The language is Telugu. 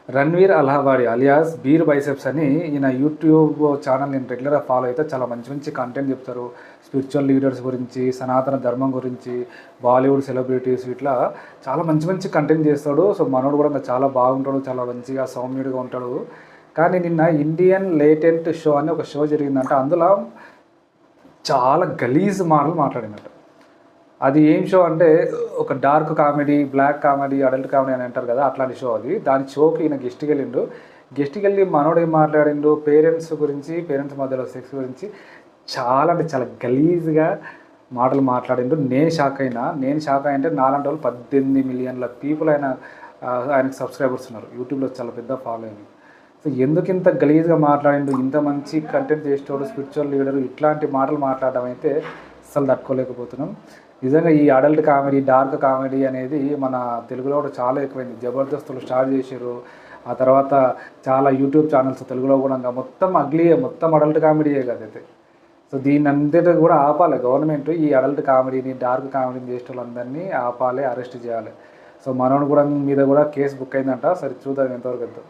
రణ్వీర్ అలహాబాడి అలియాస్ బీర్ బైసెప్స్ అని ఈయన యూట్యూబ్ ఛానల్ నేను రెగ్యులర్గా ఫాలో అయితే చాలా మంచి మంచి కంటెంట్ చెప్తారు. స్పిరిచువల్ లీడర్స్ గురించి, సనాతన ధర్మం గురించి, బాలీవుడ్ సెలబ్రిటీస్ ఇట్లా చాలా మంచి మంచి కంటెంట్ చేస్తాడు. సో మనోడు కూడా ఇంకా చాలా బాగుంటాడు, చాలా మంచిగా సౌమ్యుడిగా ఉంటాడు. కానీ నిన్న ఇండియన్ లేటెంట్ షో అని ఒక షో జరిగిందంట. అందులో చాలా గలీజ్ మాటలు మాట్లాడినట్టు. అది ఏం షో అంటే ఒక dark comedy, black comedy, adult comedy అని అంటారు కదా, అట్లాంటి షో అది. దాని షోకి ఈయన గెస్ట్కి వెళ్ళిండు. గెస్ట్కి వెళ్ళి మనోడు ఏం మాట్లాడిండు, పేరెంట్స్ గురించి, పేరెంట్స్ మధ్యలో సెక్స్ గురించి చాలా అంటే చాలా గలీజ్గా మాటలు మాట్లాడిండు. నేను షాక్ అయినా. నేను షాక్ అయ్యంటే నాలాంటి వాళ్ళు 18 మిలియన్ల పీపుల్ ఆయనకు సబ్స్క్రైబర్స్ ఉన్నారు. యూట్యూబ్లో చాలా పెద్ద ఫాలోయింగ్. సో ఎందుకు ఇంత గలీజ్గా మాట్లాడిండు, ఇంత మంచి కంటెంట్ చేసేటోడు, స్పిరిచువల్ లీడరు, ఇట్లాంటి మాటలు మాట్లాడడం అయితే అస్సలు తట్టుకోలేకపోతున్నాం. నిజంగా ఈ అడల్ట్ కామెడీ, డార్క్ కామెడీ అనేది మన తెలుగులో కూడా చాలా ఎక్కువైంది. జబర్దస్తులు స్టార్ట్ చేసారు. ఆ తర్వాత చాలా యూట్యూబ్ ఛానల్స్ తెలుగులో కూడా మొత్తం అగ్లీయే, మొత్తం అడల్ట్ కామెడీయే కదైతే. సో దీన్ని అంతటా కూడా ఆపాలి గవర్నమెంట్. ఈ అడల్ట్ కామెడీని, డార్క్ కామెడీని చేసే వాళ్ళందరినీ ఆపాలి, అరెస్ట్ చేయాలి. సో మనోడు కూడా మీద కూడా కేసు బుక్ అయిందంట. సరే చూద్దాం ఎంతవరకు వెళ్తాం.